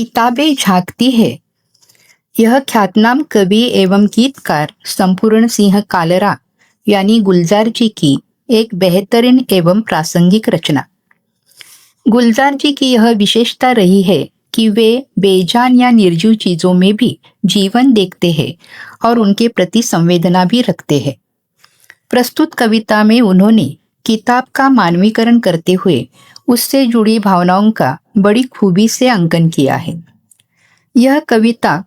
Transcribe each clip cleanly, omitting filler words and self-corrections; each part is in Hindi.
किताबें झांकती है। यह ख्यातनाम कवि एवं गीतकार संपूर्ण सिंह कालरा यानी गुलजार जी की एक बेहतरीन एवं प्रासंगिक रचना। गुलजार जी की यह विशेषता रही है कि वे बेजान या निर्जीव चीजों में भी जीवन देखते हैं और उनके प्रति संवेदना भी रखते हैं। प्रस्तुत कविता में उन्होंने किताब का मानवीकरण करते हुए उससे जुड़ी भावनाओं का बड़ी खूबी से अंकन किया है। यह कविता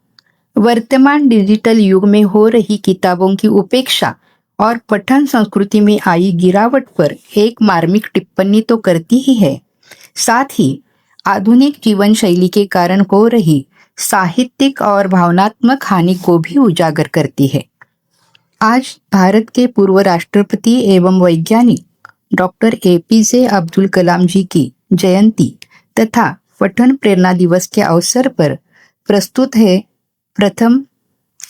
वर्तमान डिजिटल युग में हो रही किताबों की उपेक्षा और पठन संस्कृति में आई गिरावट पर एक मार्मिक टिप्पणी तो करती ही है, साथ ही आधुनिक जीवन शैली के कारण हो रही साहित्यिक और भावनात्मक हानि को भी उजागर करती है। आज भारत के पूर्व राष्ट्रपति एवं वैज्ञानिक डॉक्टर APJ अब्दुल कलाम जी की जयंती तथा पठन प्रेरणा दिवस के अवसर पर प्रस्तुत है प्रथम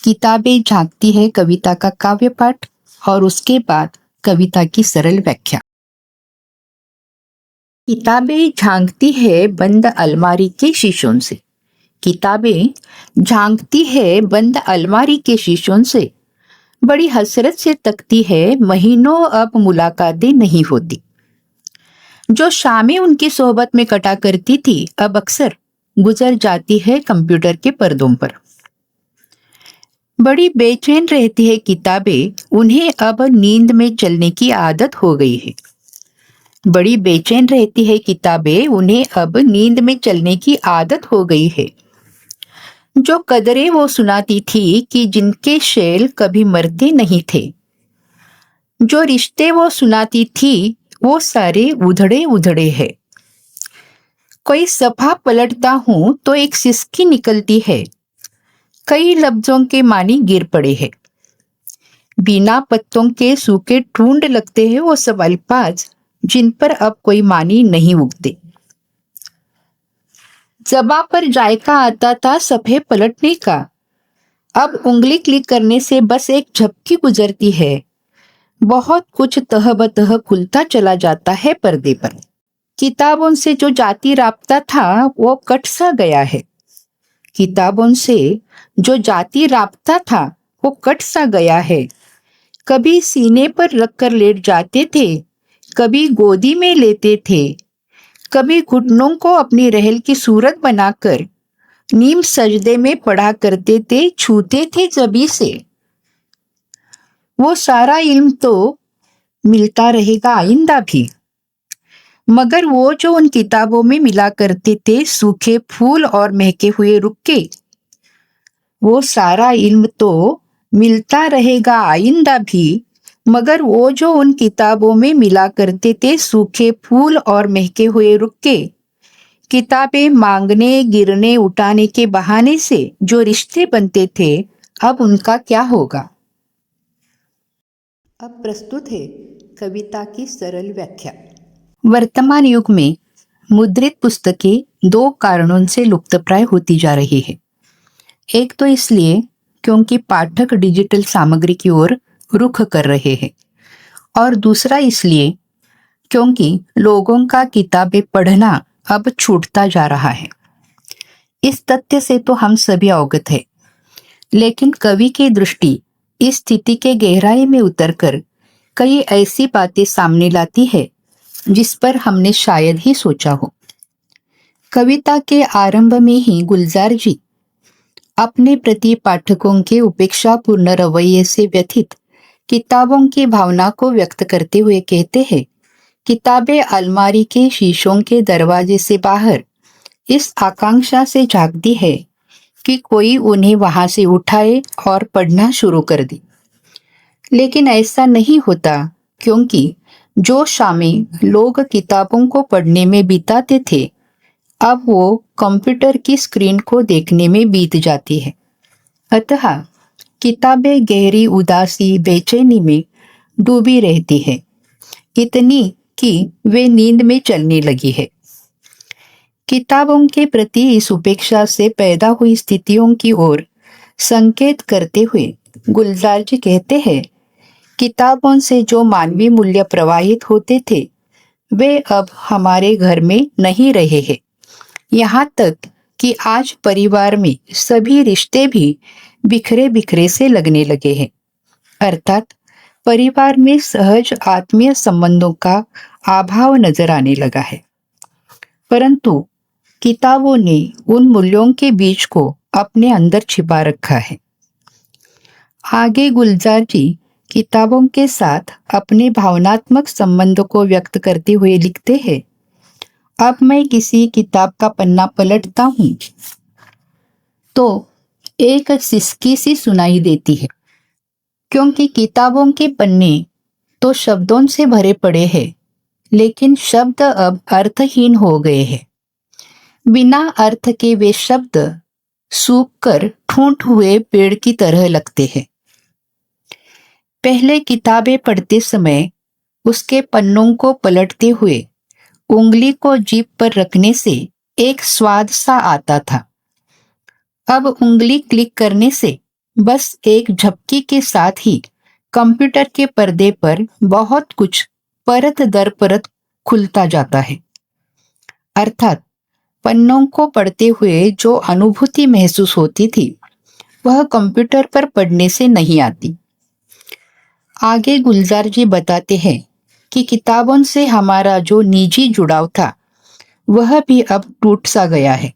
किताबें झांकती है कविता का काव्य पाठ और उसके बाद कविता की सरल व्याख्या। किताबें झांकती है बंद अलमारी के शीशों से। किताबें झांकती है बंद अलमारी के शीशों से, बड़ी हसरत से तकती है महीनों अब मुलाकातें नहीं होती। जो शामें उनकी सोहबत में कटा करती थी अब अक्सर गुजर जाती है कंप्यूटर के पर्दों पर। बड़ी बेचैन रहती है किताबें, उन्हें अब नींद में चलने की आदत हो गई है। बड़ी बेचैन रहती है किताबें, उन्हें अब नींद में चलने की आदत हो गई है। जो कदरें वो सुनाती थी कि जिनके शैल कभी मरते नहीं थे, जो रिश्ते वो सुनाती थी वो सारे उधड़े उधड़े है। कोई सफा पलटता हूं तो एक सिसकी निकलती है, कई लफ्जों के मानी गिर पड़े हैं। बिना पत्तों के सूखे ढूंढ लगते हैं वो सब अल्फाज जिन पर अब कोई मानी नहीं उगते। ज़बां पर जायका आता था सफ़े पलटने का, अब उंगली क्लिक करने से बस एक झपकी गुजरती है। बहुत कुछ तह बतह खुलता चला जाता है पर्दे पर। किताबों से जो जाती राब्ता था वो कट सा गया है। किताबों से जो जाती राब्ता था वो कट सा गया है। कभी सीने पर रखकर लेट जाते थे, कभी गोदी में लेते थे, कभी घुटनों को अपनी रहल की सूरत बनाकर नीम सजदे में पढ़ा करते थे, छूते थे जबी से। वो सारा इल्म तो मिलता रहेगा आइंदा भी, मगर वो जो उन किताबों में मिला करते थे सूखे फूल और महके हुए रुक्के, वो सारा इल्म तो मिलता रहेगा आइंदा भी, मगर वो जो उन किताबों में मिला करते थे सूखे फूल और महके हुए रुक्के, किताबें मांगने गिरने उठाने के बहाने से जो रिश्ते बनते थे अब उनका क्या होगा। अब प्रस्तुत है कविता की सरल व्याख्या। वर्तमान युग में मुद्रित पुस्तकें दो कारणों से लुप्तप्राय होती जा रही है। एक तो इसलिए क्योंकि पाठक डिजिटल सामग्री की ओर रुख कर रहे हैं, और दूसरा इसलिए क्योंकि लोगों का किताबें पढ़ना अब छूटता जा रहा है। इस तथ्य से तो हम सभी अवगत हैं, लेकिन कवि की दृष्टि इस स्थिति के गहराई में उतरकर कई ऐसी बातें सामने लाती है जिस पर हमने शायद ही सोचा हो। कविता के आरंभ में ही गुलजार जी अपने प्रति पाठकों के उपेक्षापूर्ण रवैये से व्यथित किताबों की भावना को व्यक्त करते हुए कहते हैं, किताबें अलमारी के शीशों के दरवाजे से बाहर इस आकांक्षा से झांकती है कि कोई उन्हें वहां से उठाए और पढ़ना शुरू कर दे। लेकिन ऐसा नहीं होता, क्योंकि जो शामें लोग किताबों को पढ़ने में बिताते थे अब वो कंप्यूटर की स्क्रीन को देखने में बीत जाती है। अतः किताबें गहरी उदासी बेचैनी में डूबी रहती है, इतनी कि वे नींद में चलने लगी है। किताबों के प्रति इस उपेक्षा से पैदा हुई स्थितियों की ओर संकेत करते हुए गुलजार जी कहते हैं, किताबों से जो मानवीय मूल्य प्रवाहित होते थे वे अब हमारे घर में नहीं रहे हैं। यहाँ तक कि आज परिवार में सभी रिश्ते भी बिखरे बिखरे से लगने लगे हैं। अर्थात परिवार में सहज आत्मीय संबंधों का अभाव नजर आने लगा है। परंतु किताबों ने उन मूल्यों के बीज को अपने अंदर छिपा रखा है। आगे गुलजार जी किताबों के साथ अपने भावनात्मक संबंध को व्यक्त करते हुए लिखते हैं, अब मैं किसी किताब का पन्ना पलटता हूँ तो एक सिसकी सी सुनाई देती है, क्योंकि किताबों के पन्ने तो शब्दों से भरे पड़े हैं, लेकिन शब्द अब अर्थहीन हो गए हैं। बिना अर्थ के वे शब्द सूख कर ठूंठ हुए पेड़ की तरह लगते हैं। पहले किताबें पढ़ते समय उसके पन्नों को पलटते हुए उंगली को जीभ पर रखने से एक स्वाद सा आता था। अब उंगली क्लिक करने से बस एक झपकी के साथ ही कंप्यूटर के पर्दे पर बहुत कुछ परत दर परत खुलता जाता है। अर्थात पन्नों को पढ़ते हुए जो अनुभूति महसूस होती थी वह कंप्यूटर पर पढ़ने से नहीं आती। आगे गुलजार जी बताते हैं कि किताबों से हमारा जो निजी जुड़ाव था वह भी अब टूट सा गया है।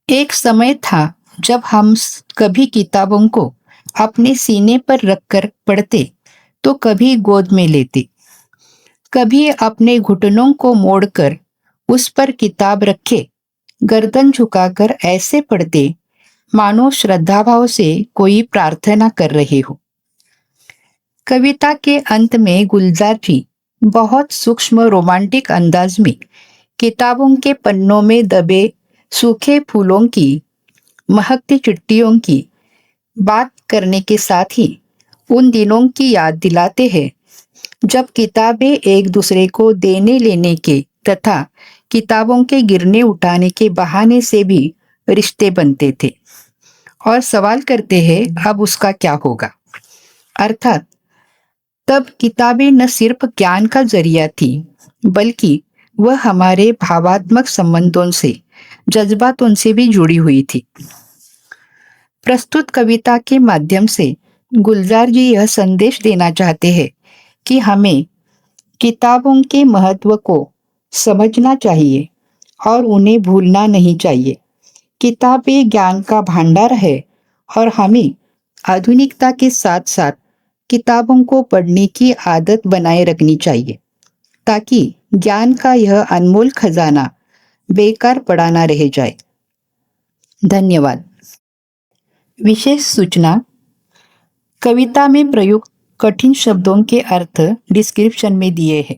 एक समय था जब हम कभी किताबों को अपने सीने पर रखकर पढ़ते तो कभी गोद में लेते, कभी अपने घुटनों को मोड़कर उस पर किताब रखे गर्दन झुकाकर ऐसे पढ़ते मानो श्रद्धाभाव से कोई प्रार्थना कर रहे हो। कविता के अंत में गुलजार जी बहुत सूक्ष्म रोमांटिक अंदाज में किताबों के पन्नों में दबे सूखे फूलों की, महकती चिट्ठियों की बात करने के साथ ही उन दिनों की याद दिलाते हैं जब किताबें एक दूसरे को देने लेने के तथा किताबों के गिरने उठाने के बहाने से भी रिश्ते बनते थे, और सवाल करते हैं अब उसका क्या होगा। अर्थात तब किताबें न सिर्फ ज्ञान का जरिया थी, बल्कि वह हमारे भावात्मक संबंधों से, जज्बातों से भी जुड़ी हुई थी। प्रस्तुत कविता के माध्यम से गुलजार जी यह संदेश देना चाहते हैं कि हमें किताबों के महत्व को समझना चाहिए और उन्हें भूलना नहीं चाहिए। किताबें ज्ञान का भंडार है और हमें आधुनिकता के साथ साथ किताबों को पढ़ने की आदत बनाए रखनी चाहिए, ताकि ज्ञान का यह अनमोल खजाना बेकार पड़ा ना रह जाए। धन्यवाद। विशेष सूचना, कविता में प्रयुक्त कठिन शब्दों के अर्थ डिस्क्रिप्शन में दिए हैं।